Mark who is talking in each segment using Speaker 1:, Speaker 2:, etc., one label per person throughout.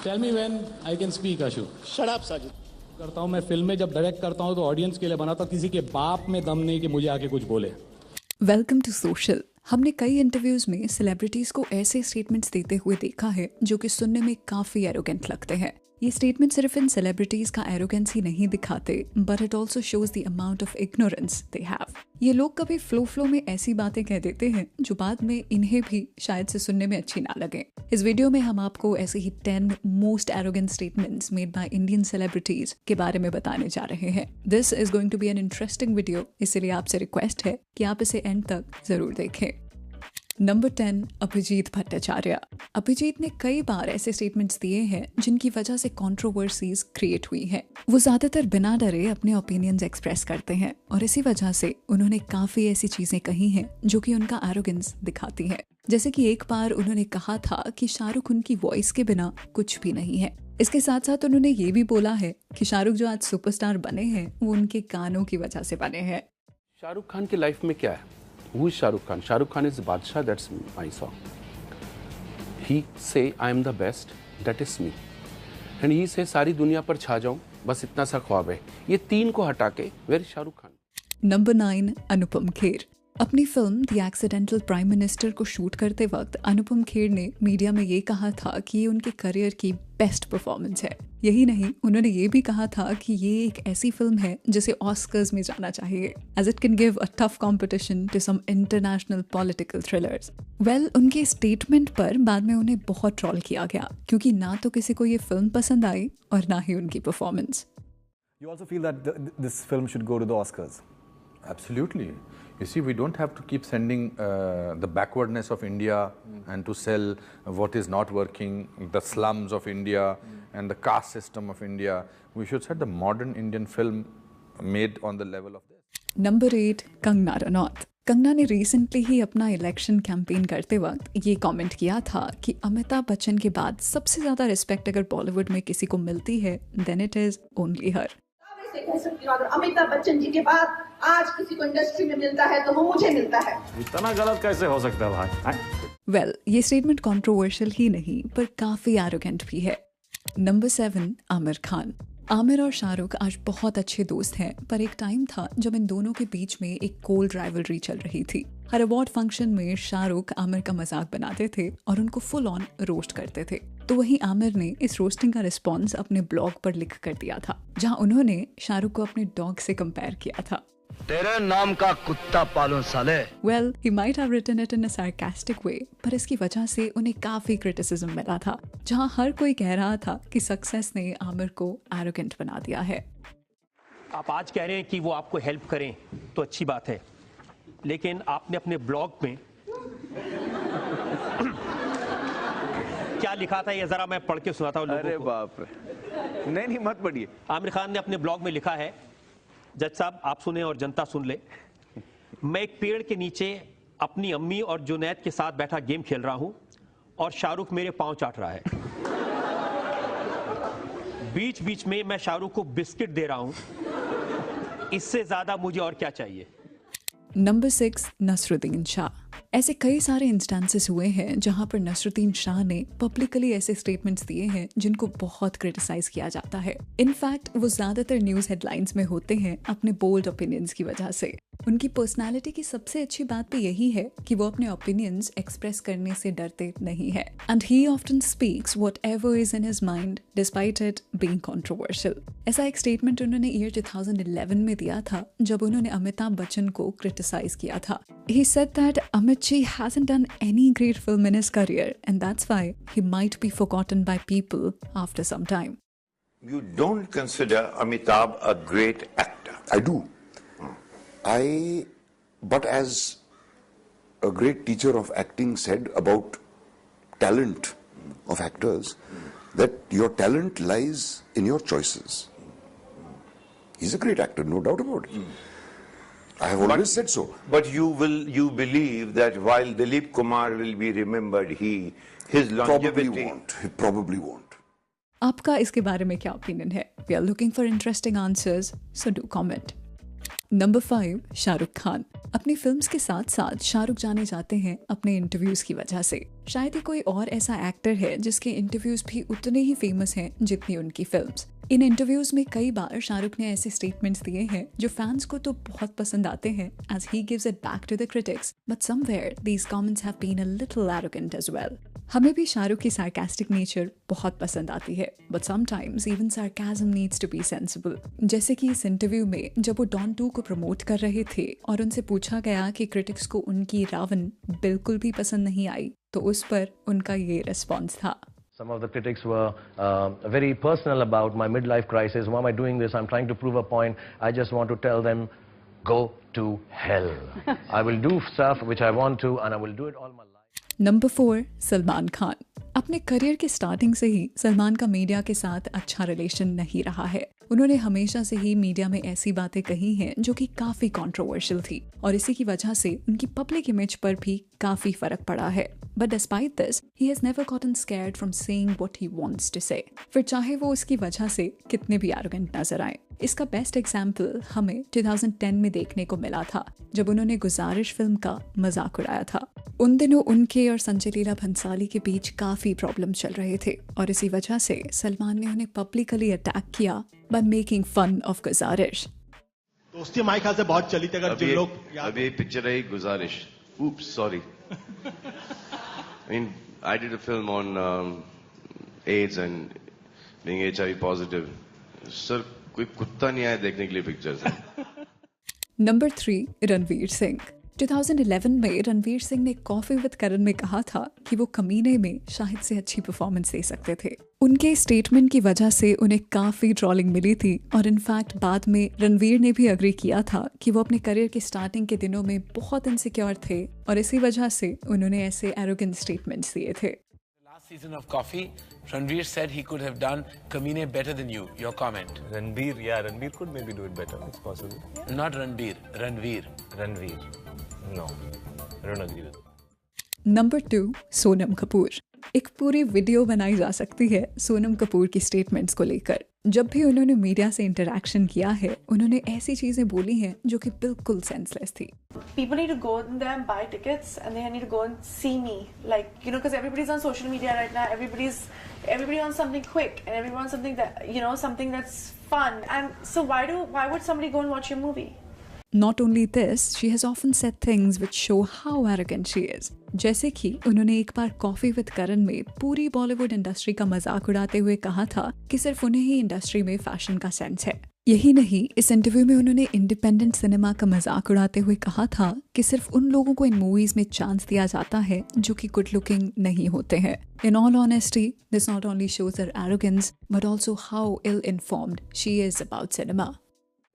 Speaker 1: Tell me when I can speak Ashu.
Speaker 2: Shut up Sajid.
Speaker 1: करता हूँ मैं फिल्में जब डायरेक्ट करता हूँ तो ऑडियंस के लिए बनाता हूँ, किसी के बाप में दम नहीं कि मुझे आके कुछ बोले।
Speaker 3: Welcome to social. हमने कई इंटरव्यूज में सेलिब्रिटीज को ऐसे स्टेटमेंट्स देते हुए देखा है जो कि सुनने में काफी एरोगेंट लगते हैं। ये स्टेटमेंट सिर्फ इन सेलिब्रिटीज का एरोगेंस ही नहीं दिखाते, but it also shows the amount of ignorance they have. ये लोग कभी फ्लो में ऐसी बातें कह देते हैं जो बाद में इन्हें भी शायद से सुनने में अच्छी ना लगे। इस वीडियो में हम आपको ऐसे ही 10 most arrogant statements made by Indian celebrities के बारे में बताने जा रहे हैं। This is going to be an interesting video, इसलिए आपसे रिक्वेस्ट है कि आप इसे एंड तक जरूर देखें। नंबर 10, अभिजीत भट्टाचार्य। अभिजीत ने कई बार ऐसे स्टेटमेंट्स दिए हैं जिनकी वजह से कंट्रोवर्सीज क्रिएट हुई हैं। वो ज्यादातर बिना डरे अपने ओपिनियंस एक्सप्रेस करते हैं और इसी वजह से उन्होंने काफी ऐसी चीजें कही हैं जो कि उनका एरोगेंस दिखाती है। जैसे कि एक बार उन्होंने कहा था कि शाहरुख उनकी वॉइस के बिना कुछ भी नहीं है। इसके साथ साथ उन्होंने ये भी बोला है कि शाहरुख जो आज सुपरस्टार बने हैं वो उनके गानों की वजह से बने हैं।
Speaker 4: शाहरुख खान की लाइफ में क्या है? Who is Shahrukh Khan? Shahrukh Khan is Badshah, that's my song. He say I am the best, that is me. And he say सारी दुनिया पर छा जाऊं, बस इतना सा ख्वाब है। ये तीन को हटा के वेर शाहरुख खान।
Speaker 3: नंबर 9, अनुपम खेर। अपनी film the accidental prime minister को शूट करते वक्त अनुपम खेर ने मीडिया में ये कहा था कि ये उनके करियर की बेस्ट परफॉर्मेंस है। यही नहीं, उन्होंने ये भी कहा था कि ये एक ऐसी फिल्म है जिसे ऑस्कर्स में जाना चाहिए, as it can give a tough competition to some international political thrillers. Well, उनके स्टेटमेंट पर बाद में उन्हें बहुत ट्रोल किया गया क्योंकि ना तो किसी को ये फिल्म पसंद आई और ना ही उनकी performance.
Speaker 5: You also feel that this film should go to the Oscars?
Speaker 6: Absolutely. You see, we don't have to keep sending the backwardness of India and to sell what is not working, the slums of India and the caste system of India. We should set the modern Indian film made on the level of this.
Speaker 3: Number 8, Kangana Ranaut. Kangana ने recently ही अपना election campaign करते वक्त ये comment किया था कि अमिताभ बच्चन के बाद सबसे ज्यादा रिस्पेक्ट अगर बॉलीवुड में किसी को मिलती है देन इट इज ओनली हर।
Speaker 7: कह सकती हूँ, अगर अमिताभ बच्चन जी के बाद आज किसी को इंडस्ट्री में मिलता है तो वो मुझे मिलता है।
Speaker 5: इतना गलत कैसे हो सकता है भाई?
Speaker 3: वेल, ये स्टेटमेंट कंट्रोवर्शियल ही नहीं पर काफी एरोगेंट भी है। नंबर 7, आमिर खान। आमिर और शाहरुख आज बहुत अच्छे दोस्त हैं, पर एक टाइम था जब इन दोनों के बीच में एक कोल्ड राइवलरी चल रही थी। हर अवार्ड फंक्शन में शाहरुख आमिर का मजाक बनाते थे और उनको फुल ऑन रोस्ट करते थे। तो वहीं आमिर ने इस रोस्टिंग का रिस्पॉन्स अपने ब्लॉग पर लिख कर दिया था, जहां उन्होंने शाहरुख को अपने डॉग से कंपेयर किया था।
Speaker 2: तेरे नाम का कुत्ता पालूं साले।
Speaker 3: Well, he might have written it in a sarcastic way, पर इसकी वजह से उन्हें काफी क्रिटिसिज्म मिला था, जहां हर कोई कह रहा था कि सक्सेस ने आमिर को एरोगेंट बना दिया है।
Speaker 8: आप आज कह रहे हैं कि वो आपको हेल्प करें तो अच्छी बात है, लेकिन आपने अपने ब्लॉग में क्या लिखा था ये जरा मैं पढ़ के सुनाता हूँ लोगों को।
Speaker 9: अरे बाप रे, नहीं मत पढ़िए।
Speaker 8: आमिर खान ने अपने ब्लॉग में लिखा है, जज साहब आप सुने और जनता सुन ले, मैं एक पेड़ के नीचे अपनी अम्मी और जुनैद के साथ बैठा गेम खेल रहा हूं और शाहरुख मेरे पांव चाट रहा है। बीच बीच में मैं शाहरुख को बिस्किट दे रहा हूं, इससे ज्यादा मुझे और क्या चाहिए।
Speaker 3: नंबर 6, नसरुद्दीन शाह। ऐसे कई सारे इंस्टेंसेस हुए हैं जहां पर नसरुद्दीन शाह ने पब्लिकली ऐसे स्टेटमेंट्स दिए हैं जिनको बहुत क्रिटिसाइज किया जाता है। इनफैक्ट वो ज्यादातर न्यूज हेडलाइंस में होते हैं अपने बोल्ड ओपिनियंस की वजह से। उनकी पर्सनालिटी की सबसे अच्छी बात भी यही है कि वो अपने ओपिनियंस एक्सप्रेस करने से डरते नहीं है, and he often speaks whatever is in his mind despite it being controversial. ऐसा एक स्टेटमेंट उन्होंने ईयर 2011 में दिया था जब उन्होंने अमिताभ बच्चन को क्रिटिसाइज किया था। He said that Amit ji hasn't done any great film in his career and that's why he might be forgotten by people after some time.
Speaker 10: You don't consider Amitabh a great actor?
Speaker 11: I do. But as a great teacher of acting said about talent of actors, that your talent lies in your choices. He's a great actor, no doubt about it. I have always said so.
Speaker 10: But you believe that while Dilip Kumar will be remembered, his longevity
Speaker 11: probably won't.
Speaker 3: आपका इसके बारे में क्या opinion है? We are looking for interesting answers, so do comment. Number 5, Shahrukh Khan. अपनी films के साथ साथ शाहरुख जाने जाते हैं अपने इंटरव्यूज की वजह से। शायद ही कोई और ऐसा एक्टर है जिसके इंटरव्यूज भी उतने ही फेमस हैं जितनी उनकी फिल्म्स। इन इंटरव्यूज में कई बार शाहरुख ने ऐसे स्टेटमेंट्स दिए हैं जो फैंस को तो बहुत पसंद आते हैं as he gives it back to the critics, but somewhere these comments have been a little arrogant as well. हमें भी शाहरुख की sarcastic nature बहुत पसंद आती है, but sometimes even sarcasm needs to be sensible. जैसे कि इस इंटरव्यू में जब वो डॉन 2 को प्रमोट कर रहे थे और उनसे पूछा गया कि क्रिटिक्स को उनकी रावण बिल्कुल भी पसंद नहीं आई, तो उस पर उनका ये रिस्पॉन्स था।
Speaker 12: Some of the critics were very personal about my midlife crisis. Why am I doing this? I'm trying to prove a point. I just want to tell them, go to hell. I will do stuff which I want to and I will do it all my life.
Speaker 3: Number 4, Salman Khan. अपने career के starting से ही सलमान का media के साथ अच्छा relation नहीं रहा है। उन्होंने हमेशा से ही मीडिया में ऐसी बातें कही हैं जो कि काफी कंट्रोवर्शियल थी और इसी की वजह से उनकी पब्लिक इमेज पर भी काफी फर्क पड़ा है। But despite this, he has never gotten scared from saying what he wants to say. फिर चाहे वो उसकी वजह से कितने भी arrogant नजर आए। इसका बेस्ट एग्जाम्पल हमें 2010 में देखने को मिला था जब उन्होंने गुजारिश फिल्म का मजाक उड़ाया था। उन दिनों उनके और संजय लीला भंसाली के बीच काफी प्रॉब्लम चल रहे थे और इसी वजह से सलमान ने उन्हें पब्लिकली अटैक किया by making fun of गुजारिश।
Speaker 13: दोस्ती हमारे ख्याल से बहुत चली थी। अगर जो लोग
Speaker 14: अभी पिक्चर है गुजारिश, oops sorry I mean I did a film on AIDS and being HIV positive. Sir, कोई कुत्ता नहीं आया देखने के लिए पिक्चर से।
Speaker 3: नंबर 3, रणवीर सिंह। 2011 में रणवीर सिंह ने कॉफी विद करण में कहा था कि वो कमीने में शाहिद से अच्छी परफॉर्मेंस दे सकते थे। उनके स्टेटमेंट की वजह से उन्हें काफी ट्रोलिंग मिली थी और इनफैक्ट बाद में रणवीर ने भी अग्री किया था कि वो अपने करियर के स्टार्टिंग के दिनों में बहुत इनसिक्योर थे और इसी वजह से उन्होंने ऐसे एरोगेंट स्टेटमेंट्स दिए थे।
Speaker 15: Season of Coffee, Ranveer said he could have done Kamine better than you. Your comment?
Speaker 9: Ranveer could maybe do it better. It's possible.
Speaker 15: Yeah. Not Ranveer.
Speaker 9: No, I don't agree with it.
Speaker 3: Number 2, Sonam Kapoor. एक पूरी video बनाई जा सकती है सोनम कपूर की statements को लेकर। जब भी उन्होंने मीडिया से इंटरैक्शन किया है उन्होंने ऐसी चीजें बोली हैं जो कि बिल्कुल सेंसलेस थी।
Speaker 16: People need to go there and buy tickets and they need to go and see me, like, you know, because everybody's on social media right now. Everybody wants something quick and everyone wants something that, you know, something that's fun. And so why would somebody go and watch your movie?
Speaker 3: Not only this, she has often said things which show how arrogant she is. जैसे कि उन्होंने एक बार coffee with करण में पूरी Bollywood industry का मजाक उड़ाते हुए कहा था कि सिर्फ उन्हें ही इंडस्ट्री में फैशन का सेंस है। यही नहीं, इस इंटरव्यू में उन्होंने इंडिपेंडेंट सिनेमा का मजाक उड़ाते हुए कहा था कि सिर्फ उन लोगों को इन मूवीज में चांस दिया जाता है जो कि गुड लुकिंग नहीं होते हैं। In all honesty, this not only shows her arrogance but also how ill-informed she is about cinema.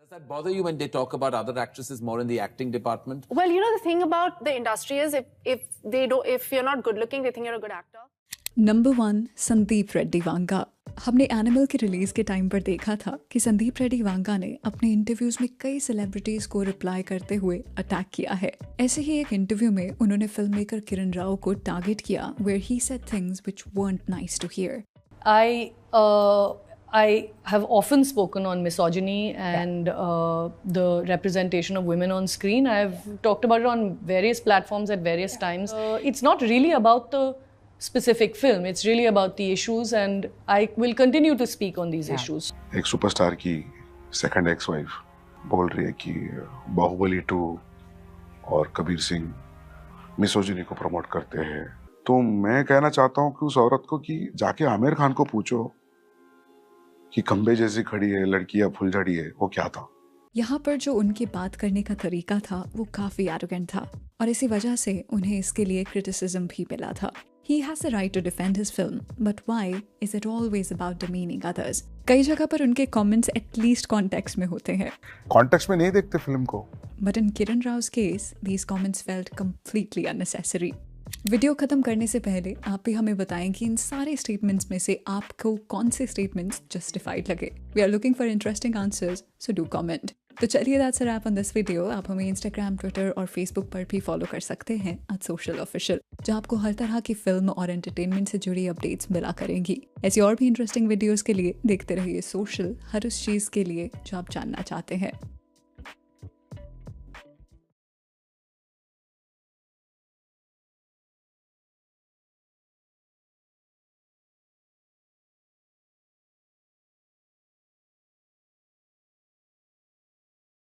Speaker 15: Does that bother you when they talk about other actresses more in the acting department?
Speaker 16: Well, you know, the thing about the industry is if you're not good looking, they think you're a good actor.
Speaker 3: Number 1, Sandeep Reddy Vanga. हमने animal के release के time पर देखा था कि संदीप रेड्डी वांगा ने अपने interviews में कई सेलिब्रिटीज को रिप्लाई करते हुए अटैक किया है। ऐसे ही एक इंटरव्यू में उन्होंने फिल्म मेकर किरण राव को टारगेट किया where he said things which weren't nice to hear.
Speaker 17: I have often spoken on misogyny and the representation of women on screen. I've talked about it on various platforms at various times. It's not really about the specific film. It's really about the issues and I will continue to speak on these issues.
Speaker 18: एक superstar की second ex wife बोल रही है कि बाहुबली 2 और Kabir Singh misogyny को promote करते हैं, तो मैं कहना चाहता हूँ कि उस औरत को कि जाके आमिर खान को पूछो कि खंबे जैसी खड़ी है लड़की या फुलझड़ी है, वो क्या था।
Speaker 3: यहाँ पर जो उनके बात करने का तरीका था वो काफी एरोगेंट था और इसी वजह से उन्हें इसके लिए क्रिटिसिज्म भी मिला था। He has the right to defend his film, but why is it always about demeaning others? कई जगह पर उनके कमेंट्स एटलीस्ट कॉन्टेक्स्ट में होते हैं।
Speaker 18: कॉन्टेक्स्ट में नहीं देखते फिल्म को।
Speaker 3: But in Kiran Rao's case, these comments felt completely unnecessary. Video खत्म करने से पहले आप भी हमें बताएं कि इन सारे स्टेटमेंट्स में से आपको कौन से स्टेटमेंट्स जस्टिफाइड लगे। We are looking for interesting answers, so do comment. तो चलिए that's a wrap on this video. आप हमें इंस्टाग्राम, ट्विटर और फेसबुक पर भी फॉलो कर सकते हैं @socialofficial, जहाँ आपको हर तरह की फिल्म और एंटरटेनमेंट से जुड़ी अपडेट्स मिला करेंगी। ऐसी और भी इंटरेस्टिंग वीडियोस के लिए देखते रहिए सोशल, हर उस चीज़ के लिए जो आप जानना चाहते हैं।